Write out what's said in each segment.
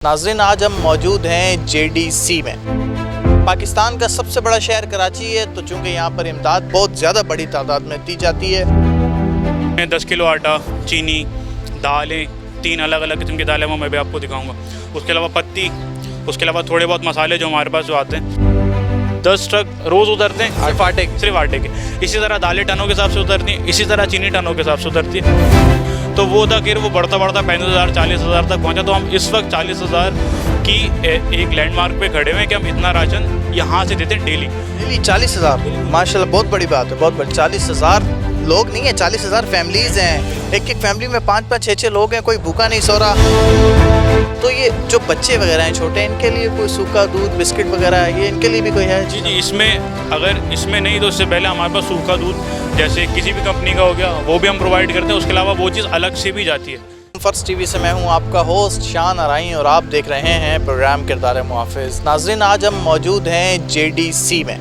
नाज़रीन, आज हम मौजूद हैं JDC में। पाकिस्तान का सबसे बड़ा शहर कराची है, तो चूँकि यहाँ पर इमदाद बहुत ज़्यादा बड़ी तादाद में दी जाती है। 10 किलो आटा, चीनी, दालें, 3 अलग अलग किस्म की दालें वो मैं भी आपको दिखाऊंगा। उसके अलावा पत्ती, उसके अलावा थोड़े बहुत मसाले जो हमारे पास जो आते हैं। 10 ट्रक रोज़ उतरते हैं सिर्फ आटे के। इसी तरह दालें टनों के हिसाब से उतरती हैं, इसी तरह चीनी टनों के हिसाब से उतरती है। तो वो था कि वो बढ़ता 35,000 40,000 तक पहुंचा। तो हम इस वक्त 40,000 की एक लैंडमार्क पे खड़े हुए हैं कि हम इतना राशन यहाँ से देते हैं डेली 40,000 माशाल्लाह, बहुत बड़ी बात है, बहुत बड़ी। 40,000 लोग नहीं है, 40,000 फैमिलीज़ हैं। एक फैमिली में 5-5 6-6 लोग हैं, कोई भूखा नहीं सो रहा। तो ये जो बच्चे वगैरह हैं छोटे, इनके लिए कोई सूखा दूध, बिस्किट वगैरह, ये इनके लिए भी कोई है? जी, इसमें अगर इसमें नहीं तो इससे पहले हमारे पास सूखा दूध जैसे किसी भी कंपनी का हो गया, वो भी हम प्रोवाइड करते हैं। उसके अलावा वो चीज़ अलग से भी जाती है। फर्स्ट टीवी से मैं हूं आपका होस्ट शान अराई और आप देख रहे हैं प्रोग्राम किरदार मुहाफ़िज़। नाज़रीन, आज हम मौजूद हैं JDC में।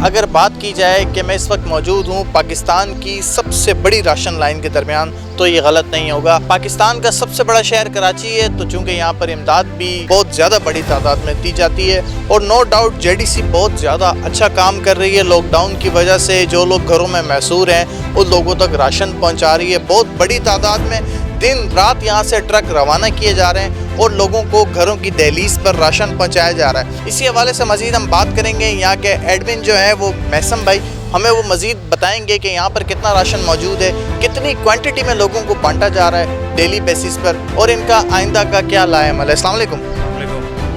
अगर बात की जाए कि मैं इस वक्त मौजूद हूँ पाकिस्तान की सबसे बड़ी राशन लाइन के दरमियान, तो ये गलत नहीं होगा। पाकिस्तान का सबसे बड़ा शहर कराची है, तो चूँकि यहाँ पर इमदाद भी बहुत ज़्यादा बड़ी तादाद में दी जाती है और नो डाउट JDC बहुत ज़्यादा अच्छा काम कर रही है। लॉकडाउन की वजह से जो लोग घरों में महसूर हैं उन लोगों तक राशन पहुँचा रही है बहुत बड़ी तादाद में। दिन रात यहाँ से ट्रक रवाना किए जा रहे हैं और लोगों को घरों की दहलीज पर राशन पहुँचाया जा रहा है। इसी हवाले से मज़ीद हम बात करेंगे। यहाँ के एडमिन जो है वो मैसम भाई हमें वो मज़ीद बताएंगे कि यहाँ पर कितना राशन मौजूद है, कितनी क्वांटिटी में लोगों को बांटा जा रहा है डेली बेसिस पर, और इनका आइंदा का क्या लाएमल है। अस्सलाम वालेकुम।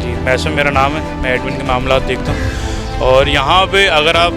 जी, मैसम मेरा नाम है, मैं एडमिन के मामला देखता हूँ। और यहाँ पे अगर आप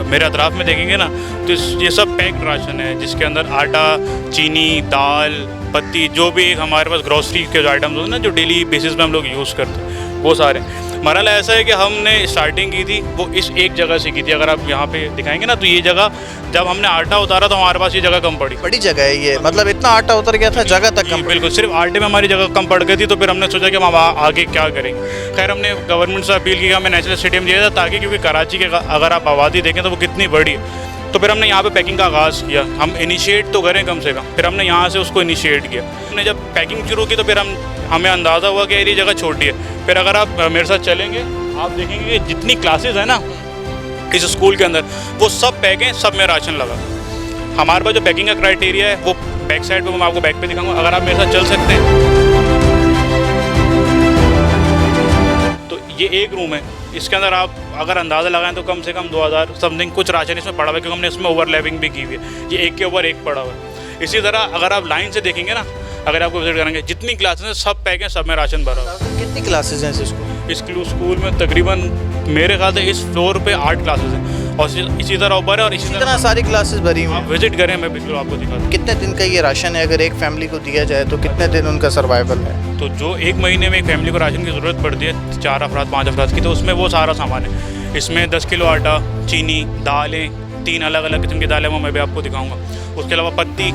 मेरे अतराफ़ में देखेंगे ना, तो ये सब पैक्ड राशन है जिसके अंदर आटा, चीनी, दाल, पत्ती, जो भी एक हमारे पास ग्रॉसरी के जो आइटम्स होते हैं ना, जो डेली बेसिस पे हम लोग यूज़ करते हैं, वो सारे। मरहला ऐसा है कि हमने स्टार्टिंग की थी वो इस एक जगह से की थी। अगर आप यहाँ पे दिखाएंगे ना, तो ये जगह जब हमने आटा उतारा तो हमारे पास ये जगह कम पड़ी। बड़ी जगह है ये, मतलब इतना आटा उतर गया था, जगह तक कम। बिल्कुल, सिर्फ आटे में हमारी जगह कम पड़ गई थी। तो फिर हमने सोचा कि हम आगे क्या करेंगे। खैर, हमने गवर्नमेंट से अपील की कि हमें नेशनल स्टेडियम दिया था, ताकि क्योंकि कराची के अगर आप आबादी देखें तो वो कितनी बड़ी है। तो फिर हमने यहाँ पे पैकिंग का आगाज़ किया। हम इनिशिएट तो करें कम से कम। फिर हमने यहाँ से उसको इनिशिएट किया। हमने जब पैकिंग शुरू की तो फिर हमें अंदाज़ा हुआ कि ये जगह छोटी है। फिर अगर आप मेरे साथ चलेंगे, आप देखेंगे कि जितनी क्लासेस है ना इस स्कूल के अंदर, वो सब पैक हैं, सब में राशन लगा। हमारे पास जो पैकिंग का क्राइटेरिया है वो बैक साइड पे मैं आपको बैक पे दिखाऊंगा। अगर आप मेरे साथ चल सकते हैं, तो ये एक रूम है। इसके अंदर आप अगर अंदाज़ा लगाएं तो कम से कम 2000 समथिंग कुछ राशन इसमें पड़ा हुआ है, क्योंकि हमने इसमें ओवरलैपिंग भी की हुई है। ये एक के ऊपर एक पड़ा हुआ है। इसी तरह अगर आप लाइन से देखेंगे ना, अगर आपको विजिट करेंगे, जितनी क्लासेस हैं सब पैक हैं, सब में राशन भरा हुआ है। कितनी क्लासेस हैं इस स्कूल में? तकरीबन मेरे ख्याल से इस फ्लोर पे 8 क्लासेस हैं और इसी तरह ऊपर है और इसी तरह सारी क्लासेस भरी हुई। आप विजिट करें, मैं बिल्कुल आपको दिखा दूँ। कितने दिन का ये राशन है? अगर एक फैमिली को दिया जाए तो कितने दिन उनका सर्वाइवल है? तो जो एक महीने में एक फैमिली को राशन की ज़रूरत पड़ती है 4 अफराद 5 अफराद की, तो उसमें वो सारा सामान है। इसमें 10 किलो आटा, चीनी, दालें, 3 अलग अलग किस्म की दालें वो मैं भी आपको दिखाऊंगा। उसके अलावा पत्ती,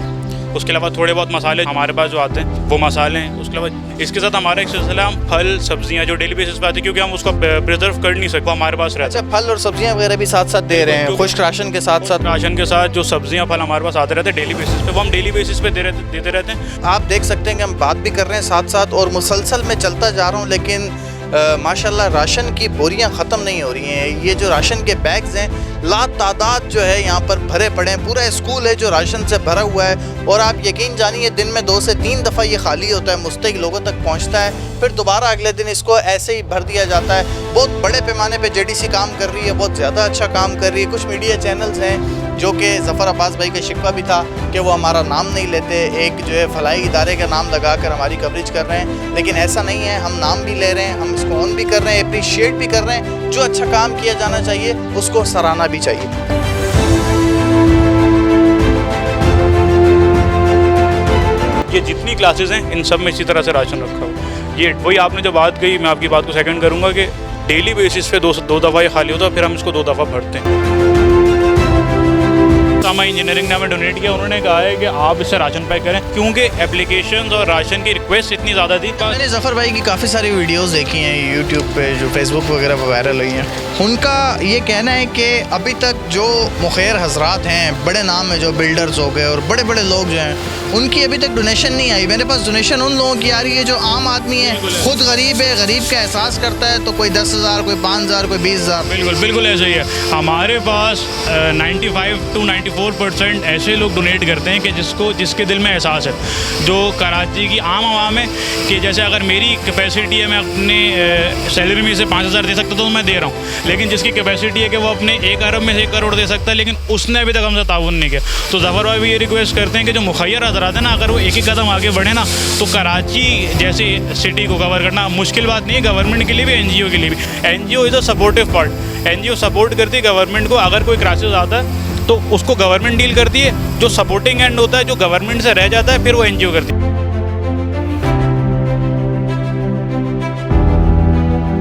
उसके अलावा थोड़े बहुत मसाले हमारे पास जो आते हैं वो मसाले हैं। उसके अलावा इसके साथ हमारा एक सिलसिला, हम फल सब्जियां जो डेली बेसिस पे आती है, क्योंकि हम उसको प्रिजर्व कर नहीं सकते, हमारे पास रहता है। अच्छा, फल और सब्जियां वगैरह भी साथ साथ दे रहे हैं, खुश्क राशन के साथ साथ? राशन के साथ जो सब्जियां फल हमारे पास आते रहते हैं डेली बेसिस पे, वो हम डेली बेसिस पे देते रहते हैं। आप देख सकते हैं कि हम बात भी कर रहे हैं साथ साथ और मुसलसल में चलता जा रहा हूँ, लेकिन माशाल्लाह राशन की बोरियां ख़त्म नहीं हो रही हैं। ये जो राशन के बैग्स हैं लातादाद जो है यहाँ पर भरे पड़े हैं। पूरा स्कूल है जो राशन से भरा हुआ है और आप यकीन जानिए दिन में 2 से 3 दफ़ा ये खाली होता है, मुस्तकिल लोगों तक पहुँचता है, फिर दोबारा अगले दिन इसको ऐसे ही भर दिया जाता है। बहुत बड़े पैमाने पर JDC काम कर रही है, बहुत ज़्यादा अच्छा काम कर रही है। कुछ मीडिया चैनल्स हैं जो कि ज़फ़र अब्बास भाई का शिकवा भी था कि वो हमारा नाम नहीं लेते, एक जो है फलाई इदारे का नाम लगाकर हमारी कवरेज कर रहे हैं, लेकिन ऐसा नहीं है। हम नाम भी ले रहे हैं, हम इसको ऑन भी कर रहे हैं, अप्रिशिएट भी कर रहे हैं। जो अच्छा काम किया जाना चाहिए उसको सराहना भी चाहिए। ये जितनी क्लासेस हैं इन सब में इसी तरह से राशन रखा हुआ। ये वही आपने जो बात कही, मैं आपकी बात को सेकंड करूँगा कि डेली बेसिस पे 2 दफ़ा ये खाली होता है, फिर हम इसको 2 दफ़ा भरते हैं। हमारी इंजीनियरिंग ने हमें डोनेट किया। उन्होंने कहा है कि आप इससे राशन पैक करें, क्योंकि एप्लीकेशंस और राशन की रिक्वेस्ट इतनी ज़्यादा थी। मैंने ज़फ़र भाई की काफ़ी सारी वीडियोस देखी हैं यूट्यूब पे, जो फेसबुक वगैरह पर वायरल हुई हैं। उनका ये कहना है कि अभी तक जो मुखैर हजरात हैं, बड़े नाम है, जो बिल्डर्स हो गए और बड़े बड़े लोग जो हैं, उनकी अभी तक डोनेशन नहीं आई। मेरे पास डोनेशन उन लोगों की आ रही है जो आम आदमी है, खुद गरीब है, गरीब का एहसास करता है, तो कोई 10,000, कोई 5,000, कोई 20,000। बिल्कुल बिल्कुल ऐसे ही है। हमारे पास 95 to 94% ऐसे लोग डोनेट करते हैं कि जिसके दिल में एहसास है, जो कराची की आम आवाम है कि जैसे अगर मेरी कैपेसिटी है मैं अपने सैलरी में से 5,000 दे सकता तो मैं दे रहा हूँ, लेकिन जिसकी कैपेसिटी है कि वो अपने 1 अरब में से 1 करोड़ दे सकता है, लेकिन उसने अभी तक हमसे ताउन नहीं किया। तो ज़फ़र भाई भी ये रिक्वेस्ट करते हैं कि जो मुखैर हज़रात है ना, अगर वो एक ही कदम आगे बढ़े ना, तो कराची जैसी सिटी को कवर करना मुश्किल बात नहीं है, गवर्नमेंट के लिए भी, NGO के लिए भी। NGO is a supportive part. NGO support करती है गवर्नमेंट को। अगर कोई क्राइसिस आता है तो उसको गवर्नमेंट डील करती है, जो सपोर्टिंग एंड होता है, जो गवर्नमेंट से रह जाता है, फिर वो NGO करती है।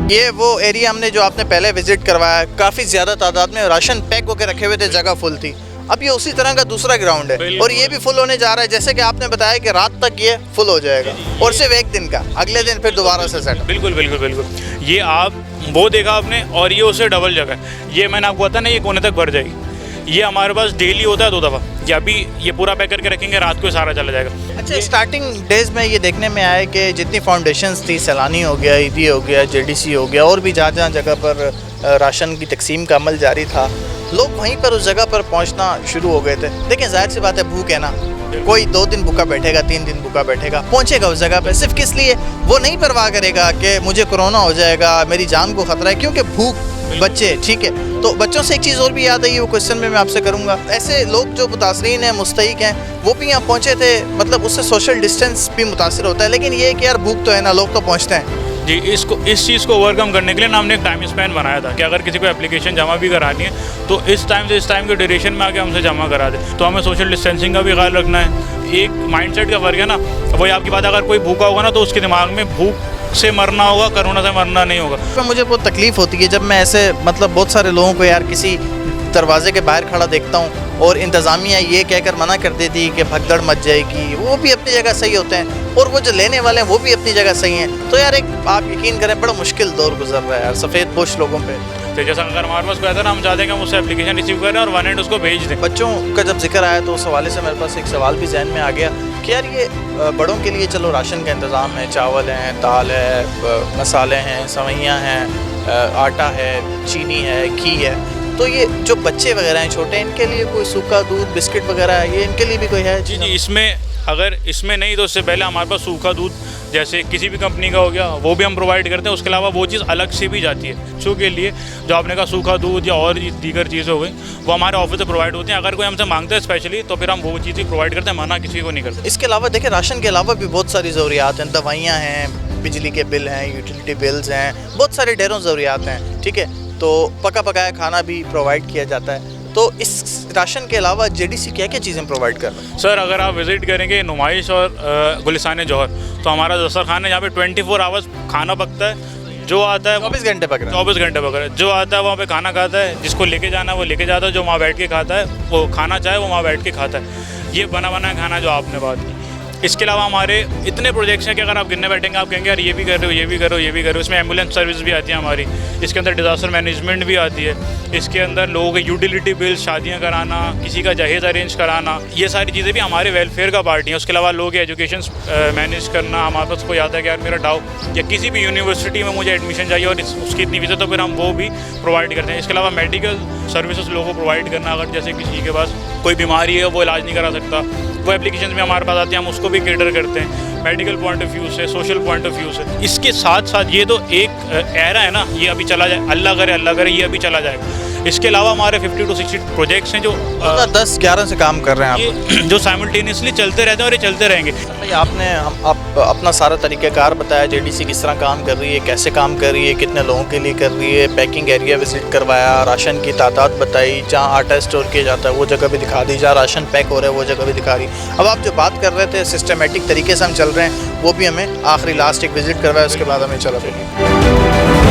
ये वो एरिया हमने जो आपने पहले विजिट करवाया, काफ़ी ज़्यादा तादाद में राशन पैक होकर रखे हुए थे, जगह फुल थी। अब ये उसी तरह का दूसरा ग्राउंड है और ये भी फुल होने जा रहा है, जैसे कि आपने बताया कि रात तक ये फुल हो जाएगा और सिर्फ एक दिन का, अगले दिन फिर दोबारा से सेट। बिल्कुल बिल्कुल बिल्कुल। ये आप वो देखा आपने, और ये उससे डबल जगह। ये मैंने आपको बताया ना, ये कोने तक भर जाएगी। ये हमारे पास डेली होता है 2 दफ़ा। ये अभी ये पूरा पैक करके रखेंगे, रात को सारा चला जाएगा। अच्छा, स्टार्टिंग डेज में ये देखने में आया कि जितनी फाउंडेशंस थी, सैलानी हो गया, ईदी हो गया, JDC हो गया, और भी जहाँ जगह पर राशन की तकसीम का अमल जारी था, लोग वहीं पर उस जगह पर पहुँचना शुरू हो गए थे। देखिए, जाहिर सी बात है, भूख है ना, कोई 2 दिन भूखा बैठेगा, 3 दिन भूखा बैठेगा, पहुँचेगा उस जगह पर सिर्फ किस लिए? वो नहीं परवाह करेगा कि मुझे कोरोना हो जाएगा, मेरी जान को ख़तरा है, क्योंकि भूख बच्चे, ठीक है। तो बच्चों से एक चीज़ और भी याद आई, वो क्वेश्चन में मैं आपसे करूँगा। ऐसे लोग जो मुतासरीन हैं, मुस्तहिक हैं, वो भी यहाँ पहुँचे थे, मतलब उससे सोशल डिस्टेंस भी मुतासर होता है, लेकिन ये कि यार भूख तो है ना, लोग तो पहुँचते हैं। जी, इस चीज़ को ओवरकम करने के लिए ना हमने एक टाइम स्पैन बनाया था कि अगर किसी को एप्लीकेशन जमा भी करानी है तो इस टाइम से इस टाइम के ड्यूरेशन में आके हमसे जमा करा दे। तो हमें सोशल डिस्टेंसिंग का भी ख्याल रखना है। एक माइंडसेट का फ़र्क है ना, वही आपकी बात, अगर कोई भूखा होगा ना तो उसके दिमाग में भूख से मरना होगा, कोरोना से मरना नहीं होगा। तो मुझे बहुत तकलीफ़ होती है जब मैं ऐसे, मतलब बहुत सारे लोगों को यार किसी दरवाजे के बाहर खड़ा देखता हूँ और इंतज़ामिया ये कहकर मना कर देती है कि भगदड़ मच जाएगी। वो भी अपनी जगह सही होते हैं और वो जो लेने वाले हैं वो भी अपनी जगह सही हैं। तो यार एक आप यकीन करें, बड़ा मुश्किल दौर गुजर रहा है यार सफ़ेद पोश लोगों पे। तो जैसा अगर हमारे पास कोई आता है ना, हम चाहते हैं कि हम उससे एप्लीकेशन रिसीव करें और 1 उसको भेज दें। बच्चों का जब जिक्र आया तो उस हवाले से मेरे पास एक सवाल भी जहन में आ गया कि यार ये बड़ों के लिए चलो राशन का इंतज़ाम है, चावल हैं, दाल है, मसाले हैं, सवैयाँ हैं, आटा है, चीनी है, घी है, तो ये जो बच्चे वगैरह हैं छोटे, इनके लिए कोई सूखा दूध, बिस्किट वगैरह है, ये इनके लिए भी कोई है? जी, इसमें अगर इसमें नहीं तो उससे पहले हमारे पास सूखा दूध जैसे किसी भी कंपनी का हो गया, वो भी हम प्रोवाइड करते हैं। उसके अलावा वो चीज़ अलग से भी जाती है बच्चों के लिए, जो आपने कहा सूखा दूध या और दीगर चीज़ें हो गई, वो हमारे ऑफिस से प्रोवाइड होती हैं। अगर कोई हमसे मांगता है स्पेशली तो फिर हम वो चीज़ ही प्रोवाइड करते हैं, मना किसी को नहीं करते। इसके अलावा देखिए, राशन के अलावा भी बहुत सारी ज़रूरियात हैं, दवाइयाँ हैं, बिजली के बिल हैं, यूटिलिटी बिल्स हैं, बहुत सारे ढेरों ज़रूरियात हैं, ठीक है। तो पका पकाया खाना भी प्रोवाइड किया जाता है। तो इस राशन के अलावा JDC क्या क्या चीज़ें प्रोवाइड कर रहे हैं? सर, अगर आप विज़िट करेंगे नुमाइश और गुलिस्तान जौहर, तो हमारा दस्तरखान है, यहाँ पे 24 आवर्स खाना पकता है। जो आता है 24 घंटे पक रहा है। 24 घंटे पक रहा है। जो आता है वहाँ पे खाना खाता है, जिसको लेके जाना है वो लेके जाता है, जो वहाँ बैठ के खाता है, वो खाना चाहे वो वहाँ बैठ के खाता है। ये बना बनाया खाना जो आपने बात की। इसके अलावा हमारे इतने प्रोजेक्ट्स हैं कि अगर आप गिनने बैठेंगे आप कहेंगे यार ये भी कर रहे हो, ये भी कर रहे हो, ये भी कर रहे हो। इसमें एम्बुलेंस सर्विस भी आती है हमारी, इसके अंदर डिज़ास्टर मैनेजमेंट भी आती है, इसके अंदर लोगों के यूटिलिटी बिल्स, शादियाँ कराना, किसी का जहेज़ अरेंज कराना, ये सारी चीज़ें भी हमारे वेलफेयर का पार्ट हैं। उसके अलावा लोगों के एजुकेशन मैनेज करना, हमारे पास कोई आता है कि यार मेरा डाउ या किसी भी यूनिवर्सिटी में मुझे एडमिशन चाहिए और उसकी इतनी फीस है, तो फिर हम वो भी प्रोवाइड करते हैं। इसके अलावा मेडिकल सर्विसेज लोगों को प्रोवाइड करना, अगर जैसे किसी के पास कोई बीमारी है वो इलाज नहीं करा सकता, वो एप्लीकेशन भी हमारे पास आती है, हम उसको भी कैटर करते हैं मेडिकल पॉइंट ऑफ व्यू से, सोशल पॉइंट ऑफ व्यू से। इसके साथ साथ ये तो एक एरा है ना, ये अभी चला जाए, अल्लाह करे ये अभी चला जाएगा। इसके अलावा हमारे 50 to 60 प्रोजेक्ट्स हैं जो 10-11 से काम कर रहे हैं आप, ये जो साइमल्टेनियसली चलते रहते हैं और ये चलते रहेंगे। भाई आपने आप अपना सारा तरीक़ाकार बताया, JDC किस तरह काम कर रही है, कैसे काम कर रही है, कितने लोगों के लिए कर रही है, पैकिंग एरिया विजिट करवाया, राशन की तादाद बताई, जहाँ आटा स्टोर किया जाता है वो जगह भी दिखा दी, जहाँ राशन पैक हो रहा है वो जगह भी दिखा रही। अब आप जो बात कर रहे थे सिस्टमेटिक तरीके से हम चल रहे हैं, वो भी हमें आखिरी लास्ट एक विज़िट करवाया, उसके बाद हमें चला फिर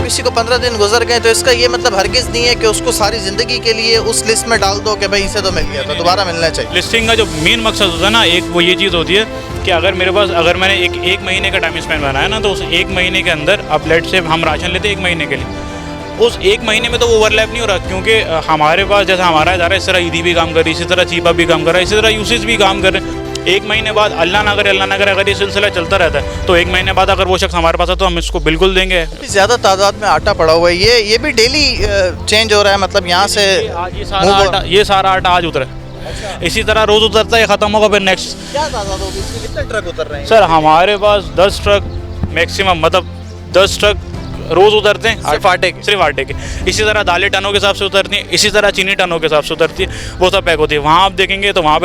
किसी को 15 दिन गुजर गए तो इसका ये मतलब हरगिज़ नहीं है कि उसको सारी ज़िंदगी के लिए उस लिस्ट में डाल दो कि भाई इसे तो मिल गया, तो दोबारा मिलना चाहिए। लिस्टिंग का जो मेन मकसद होता है ना, एक वो ये चीज़ होती है कि अगर मैंने एक महीने का टाइम स्पेंड बनाया ना, तो उस 1 महीने के अंदर अब लेट से हम राशन लेते 1 महीने के लिए, उस एक महीने में तो वो ओवरलैप नहीं हो रहा, क्योंकि हमारे पास जैसा हमारा इदारा है, इस तरह ईदी भी काम कर रही है, इसी तरह चीपा भी काम कर रहा है, इसी तरह यूसीज भी काम कर रहे हैं। एक महीने बाद अल्लाह ना करे अगर ये सिलसिला चलता रहता है तो एक महीने बाद अगर वो शख्स हमारे पास है तो हम इसको बिल्कुल देंगे। ज़्यादा तादाद में आटा पड़ा हुआ है, ये भी डेली चेंज हो रहा है, मतलब यहाँ से ये सारा आटा आज उतरा है। इसी तरह रोज़ उतरता है, ख़त्म होगा, फिर नेक्स्ट। क्या तादाद होगी इसकी, कितने ट्रक उतर रहे हैं? सर हमारे पास 10 ट्रक मैक्सिमम, मतलब 10 ट्रक रोज़ उतरते हैं सिर्फ आटे के। इसी तरह दालें टनों के हिसाब से उतरती हैं, इसी तरह चीनी टनों के हिसाब से उतरती है, वो सब पैक होती है। वहाँ आप देखेंगे तो वहाँ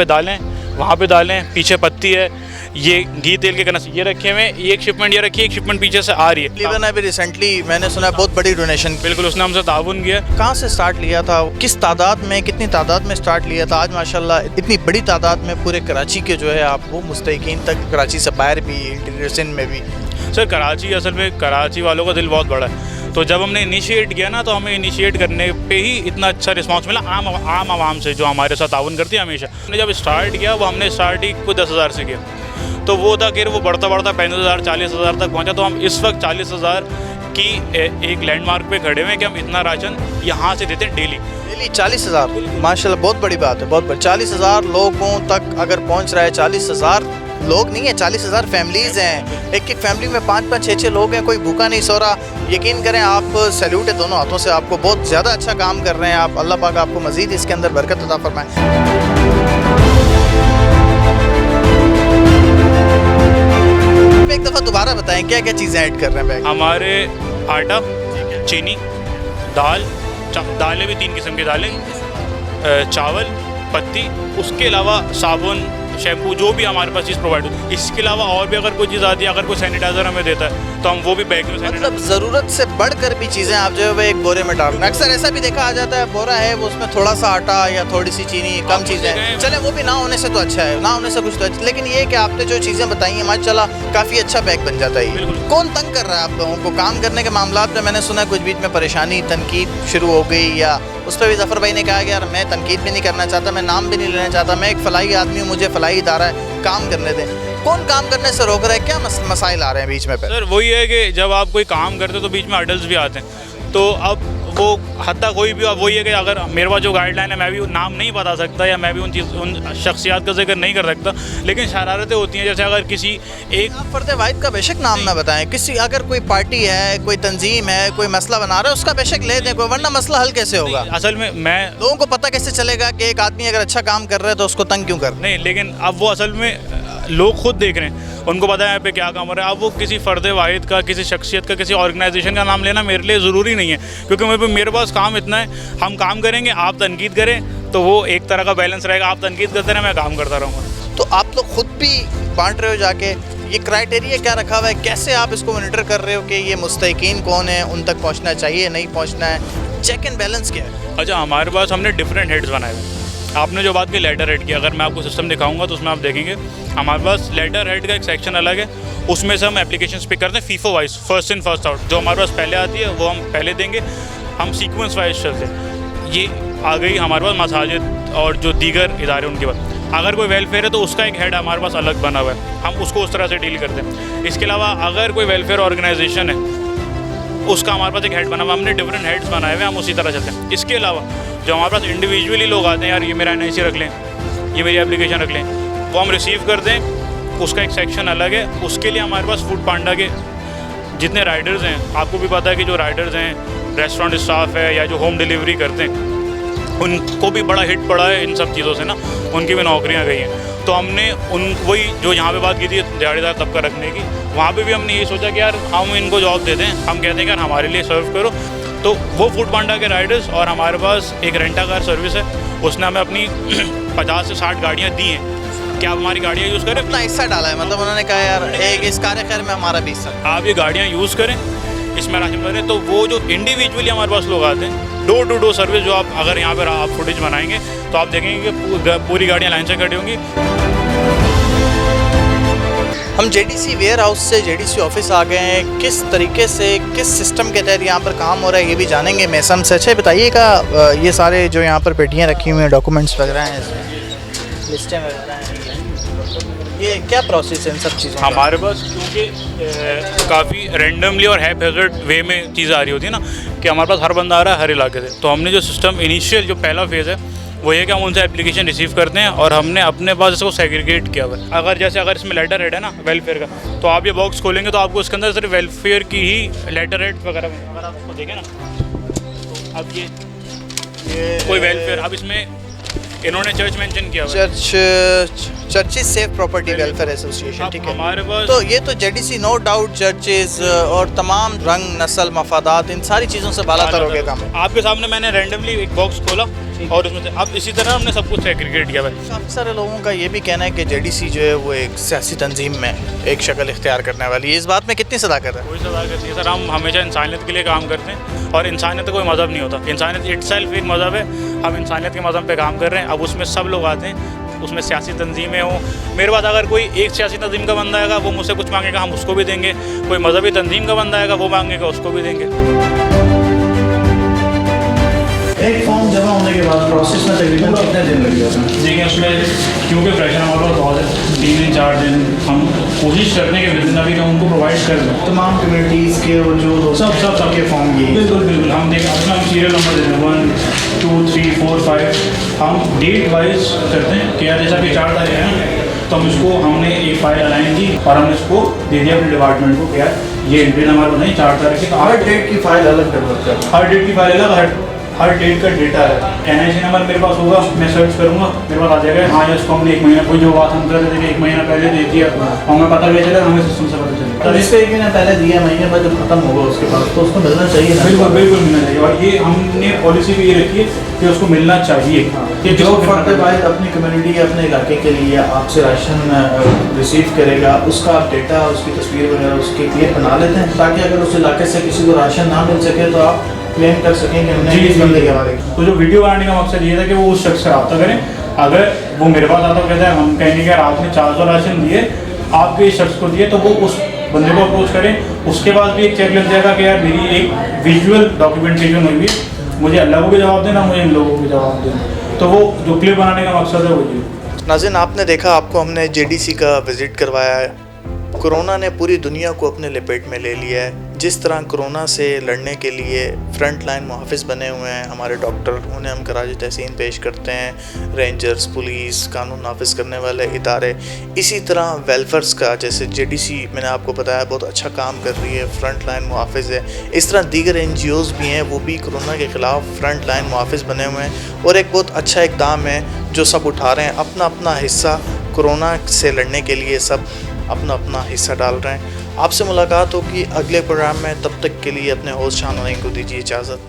पे दालें, पीछे पत्ती है, ये घी तेल के कनस ये रखे हुए, एक शिपमेंट ये रखी है, एक शिपमेंट पीछे से आ रही है। तकरीबन अभी रिसेंटली मैंने सुना है बहुत बड़ी डोनेशन, बिल्कुल उसने हमसे ताउन किया। कहाँ से स्टार्ट लिया था, किस तादाद में, कितनी तादाद में स्टार्ट लिया था? आज माशाल्लाह इतनी बड़ी तादाद में पूरे कराची के जो है आपको मुस्तहिकीन तक, कराची से बाहर भी, इंटीरियर सिंध में भी। सर कराची, असल में कराची वालों का दिल बहुत बड़ा है, तो जब हमने इनिशिएट किया ना तो हमें इनिशिएट करने पे ही इतना अच्छा रिस्पांस मिला आम आवाम से, जो हमारे साथ ताउन करती है हमेशा। हमने जब स्टार्ट किया वो हमने स्टार्ट ही कुछ 10,000 से किया, तो वो था कि वो बढ़ता 35,000 40,000 तक पहुंचा। तो हम इस वक्त 40,000 की एक लैंडमार्क पे खड़े हुए हैं कि हम इतना राशन यहाँ से देते हैं डेली 40,000 माशाल्लाह बहुत बड़ी बात है, बहुत बड़ी। 40,000 लोगों तक अगर पहुँच रहा है, 40,000 लोग नहीं है, 40,000 फैमिलीज़ हैं, एक फैमिली में 5-5 6-6 लोग हैं, कोई भूखा नहीं सो रहा। यकीन करें आप, सैल्यूट है दोनों हाथों से आपको, बहुत ज़्यादा अच्छा काम कर रहे हैं आप। अल्लाह पाक आपको मज़ीद इसके अंदर बरकत अता फरमाए। एक दफ़ा दोबारा बताएं क्या क्या चीज़ें ऐड कर रहे हैं बैग? हमारे आटा, चीनी, दालें भी 3 किस्म की दालें, चावल, पत्ती, उसके अलावा साबुन, शैम्पू, जो भी हमारे पास चीज़ प्रोवाइड होती है। इसके अलावा और भी अगर कोई चीज़ आती है, अगर कोई सैनिटाइज़र हमें देता है तो हम वो भी बैग में, मतलब ज़रूरत से बढ़कर भी चीज़ें आप जो है वो एक बोरे में डाल रहे हैं। अक्सर ऐसा भी देखा आ जाता है, बोरा है वो उसमें थोड़ा सा आटा या थोड़ी सी चीनी, कम चीज़ें, चले वो भी ना होने से तो अच्छा है, ना होने से कुछ तो अच्छा। लेकिन ये कि आपने जो चीज़ें बताई हैं माशाल्लाह काफ़ी अच्छा बैग बन जाता है। कौन तंग कर रहा है आप लोगों को काम करने के मामला में? मैंने सुना कुछ बीच में परेशानी, तनकीद शुरू हो गई, या उस पर भी ज़फ़र भाई ने कहा कि यार मैं तनकीद भी नहीं करना चाहता, मैं नाम भी नहीं लेना चाहता, मैं एक फ़लाही आदमी हूँ, मुझे फ़लाही इदारा है, काम करने दें। कौन काम करने से रोक रहा है, क्या मसाइल आ रहे हैं बीच में? सर वही है कि जब आप कोई काम करते हो तो बीच में हर्डल्स भी आते हैं, तो अब वो हत्ता कोई भी, अब वही है कि अगर मेरे पास जो गाइडलाइन है मैं भी नाम नहीं बता सकता, या मैं भी उन शख्सियात का जिक्र नहीं कर सकता, लेकिन शरारतें होती हैं। जैसे अगर किसी एक फ़र्द वाहिद का बेशक नाम ना बताएं, किसी अगर कोई पार्टी है, कोई तंजीम है, कोई मसला बना रहा है, उसका बेशक ले दें, वरना मसला हल कैसे होगा? असल में मैं लोगों को पता कैसे चलेगा कि एक आदमी अगर अच्छा काम कर रहा है तो उसको तंग क्यों कर? नहीं, लेकिन अब वो असल में लोग खुद देख रहे हैं, उनको पता है यहाँ पे क्या काम हो रहा है। अब वो किसी फ़र्द वाहिद का, किसी शख्सियत का, किसी ऑर्गेनाइजेशन का नाम लेना मेरे लिए ज़रूरी नहीं है, क्योंकि मेरे पास काम इतना है, हम काम करेंगे, आप तनकीद करें तो वो एक तरह का बैलेंस रहेगा। आप तनकीद करते रहें, मैं काम करता रहूँगा। तो आप लोग खुद भी बांट रहे हो जाके, ये क्राइटेरिया क्या रखा हुआ है, कैसे आप इसको मॉनिटर कर रहे हो कि ये मुस्तहिकीन कौन है, उन तक पहुँचना चाहिए, नहीं पहुँचना है, चेक एंड बैलेंस क्या है? अच्छा, हमारे पास हमने डिफरेंट हेड्स बनाए हुए हैं। आपने जो बात की लेटर हेड की, अगर मैं आपको सिस्टम दिखाऊंगा तो उसमें आप देखेंगे हमारे पास लेटर हेड का एक सेक्शन अलग है, उसमें से हम एप्लीकेशंस पिक करते हैं FIFO wise, first in first out. जो हमारे पास पहले आती है वो हम पहले देंगे, हम सीक्वेंस वाइज चलते हैं। ये आ गई हमारे पास मसाजिद और जो दीगर इदारे उनके पास। अगर कोई वेलफेयर है तो उसका एक हेड हमारे पास अलग बना हुआ है, हम उसको उस तरह से डील करते हैं। इसके अलावा अगर कोई वेलफेयर ऑर्गेनाइजेशन है उसका हमारे पास एक हेड बना हुआ, हमने डिफरेंट हेड्स बनाए हुए हैं, हम उसी तरह चलते हैं। इसके अलावा जो हमारे पास इंडिविजुअली लोग आते हैं, यार ये मेरा NIC रख लें, ये मेरी एप्लीकेशन रख लें, वो हम रिसीव करते हैं, उसका एक सेक्शन अलग है। उसके लिए हमारे पास फूड पांडा के जितने राइडर्स हैं, आपको भी पता है कि जो राइडर्स हैं, रेस्टोरेंट स्टाफ है या जो होम डिलीवरी करते हैं, उनको भी बड़ा हिट पड़ा है इन सब चीज़ों से ना, उनकी भी नौकरियाँ गई हैं। तो हमने वही जो यहाँ पे बात की थी दिहाड़ीदार तबका रखने की, वहाँ पे भी हमने ये सोचा कि यार हम इनको जॉब देते हैं, हम कहते हैं कि यार हमारे लिए सर्व करो। तो वो फूड पांडा के राइडर्स, और हमारे पास एक रेंटा कार सर्विस है, उसने हमें अपनी 50 से 60 गाड़ियाँ दी हैं कि आप हमारी गाड़ियाँ यूज़ करें। अपना हिस्सा डाला है, मतलब उन्होंने कहा यार एक इस कार्य खैर में हमारा भी हिस्सा, आप ये गाड़ियाँ यूज़ करें, इसमें राशन करें। तो वो जो इंडिविजुअली हमारे पास लोग आते हैं, डोर टू डोर सर्विस, जो आप अगर यहाँ पर आप फुटेज बनाएंगे तो आप देखेंगे कि पूरी गाड़ियाँ लाइन से खड़ी होंगी। हम JDC वेयर हाउस से JDC ऑफिस आ गए हैं, किस तरीके से, किस सिस्टम के तहत यहाँ पर काम हो रहा है ये भी जानेंगे मैसम से। अच्छा बताइएगा, ये सारे जो यहाँ पर पेटियाँ रखी हुई हैं, डॉक्यूमेंट्स वगैरह हैं, इसमें लिस्टें वगैरह हैं, ये क्या प्रोसेस है इन सब चीज़ों का? हमारे पास क्योंकि काफ़ी रैंडमली और हैपहैज़र्ड वे में चीज़ें आ रही होती है ना, कि हमारे पास हर बंदा आ रहा है हर इलाके से, तो हमने जो सिस्टम इनिशियल जो पहला फेज़ है वो ये कि हम उनसे एप्लीकेशन रिसीव करते हैं और हमने अपने पास इसको सेग्रीगेट किया हुआ है। अगर इसमें लेटर हेड है ना वेलफेयर का, तो आप ये बॉक्स खोलेंगे तो आपको उसके अंदर सिर्फ वेलफेयर की ही लेटर हेड वगैरह, अगर आप उसको देखें ना तो अब ये कोई वेलफेयर, अब इसमें इन्होंने चर्च मेंशन किया हुआ है, churches safe property welfare association, ठीक है। हमारे पास तो ये तो जेडीसी नो डाउट चर्चेज और तमाम रंग नस्ल मफादात इन सारी चीज़ों से बालातर हो गया काम है। आपके सामने मैंने रैंडमली एक बॉक्स खोला और उसमें से अब इसी तरह हमने सब कुछ सेग्रीगेट किया हुआ है। काफ़ी सारे लोगों का ये भी कहना है कि जेडीसी जो है वो एक सियासी तंजीम में एक शक्ल इख्तियार करने वाली है। इस बात में कितनी सदाकत है? कोई सदाकत नहीं है सर, हम हमेशा इंसानियत के लिए काम करते हैं और इंसानियत का कोई मज़हब नहीं होता। इंसानियत इटसेल्फ एक मज़हब है, हम इंसानियत के मज़हब पे काम कर रहे हैं। अब उसमें सब लोग आते हैं, उसमें सियासी तंजीमें हों, मेरे पास अगर कोई एक सियासी तंजीम का बंदा आएगा वो मुझसे कुछ मांगेगा, हम उसको भी देंगे। कोई मजहबी तंजीम का बंदा आएगा वो मांगेगा, उसको भी देंगे। एक फॉर्म जमा होने के बाद प्रोसेस में तकरीबन कितने दिन लग जाते हैं? देखिए उसमें क्योंकि प्रेशर हमारे पास बहुत है, 3 दिन 4 दिन हम कोशिश करते हैं कि विद इन अभी हम उनको प्रोवाइड कर दें तमाम कम्युनिटीज़ के और जो सब के फॉर्म ये बिल्कुल बिल्कुल हम देखें अपना हम सीरियल नंबर देते हैं 1 2 3 4 5 हम डेट वाइज करते हैं कि यार जैसा कि 4 तारीख है ना, तो हम इसको हमने एक फाइल अलाइन की और हमने इसको दे दिया अपने डिपार्टमेंट को कि यार ये एंट्री हमारे बनाई 4 तारीख की। हर डेट की फाइल अलग डेवलप करना, हर डेट की फाइल अलग, हर डेट का डेटा है। NIC नंबर मेरे पास होगा, मैं सर्च करूँगा, मेरे पास आ जाएगा हाँ ये उसको हमने 1 महीना, कोई जो बात हम कर रहे थे कि 1 महीना पहले दे दिया और हमें पता भी चला, हमें सिस्टम से पता चला। तो इसको 1 महीना पहले दिया, महीने बाद जब खत्म होगा उसके बाद तो उसको मिलना चाहिए ना? बिल्कुल बिल्कुल मिलना चाहिए और ये हमने पॉलिसी भी ये रखी है कि उसको मिलना चाहिए। कि जो फर्द वाहिद अपनी कम्युनिटी या अपने इलाके के लिए आपसे राशन रिसीव करेगा उसका आप डेटा, उसकी तस्वीर वगैरह उसके क्लियर बना लेते हैं ताकि अगर उस इलाके से किसी को राशन ना मिल सके तो आप क्लेम कर सकें कि हमने इस बंदे के हवाले। तो जो वीडियो बनाने का मकसद ये था कि वो उस शख्स से रब्ता करें। अगर वो मेरे पास आता कहता है हम कहेंगे कि आपने 400 राशन दिए, आपके इस शख्स को दिए, तो वो उस बंदे को अप्रोच करें। उसके बाद भी एक चेक लग जाएगा कि यार मेरी एक विजुअल डॉक्यूमेंटेशन हुई है, मुझे अल्लाह को भी जवाब देना, मुझे इन लोगों को भी जवाब देना। तो वो जो क्लिप बनाने का मकसद है वो ये। नाज़रीन आपने देखा, आपको हमने जेडीसी का विज़िट करवाया है। कोरोना ने पूरी दुनिया को अपने लपेट में ले लिया है। जिस तरह कोरोना से लड़ने के लिए फ्रंट लाइन मुहाफ़िज़ बने हुए हैं हमारे डॉक्टर, उन्हें हम कराची तहसीन पेश करते हैं, रेंजर्स, पुलिस, कानून नाफिज करने वाले इदारे, इसी तरह वेलफेयर्स का जैसे जेडीसी मैंने आपको बताया बहुत अच्छा काम कर रही है, फ्रंट लाइन मुहाफ़िज़ है। इस तरह दीगर NGOs भी हैं, वो भी कोरोना के ख़िलाफ़ फ्रंट लाइन मुहाफ़िज़ बने हुए हैं और एक बहुत अच्छा इक़दाम है जो सब उठा रहे हैं। अपना अपना हिस्सा कोरोना से लड़ने के लिए सब अपना अपना हिस्सा डाल रहे हैं। आपसे मुलाकात होगी अगले प्रोग्राम में, तब तक के लिए अपने होस्ट शान को दीजिए इजाज़त।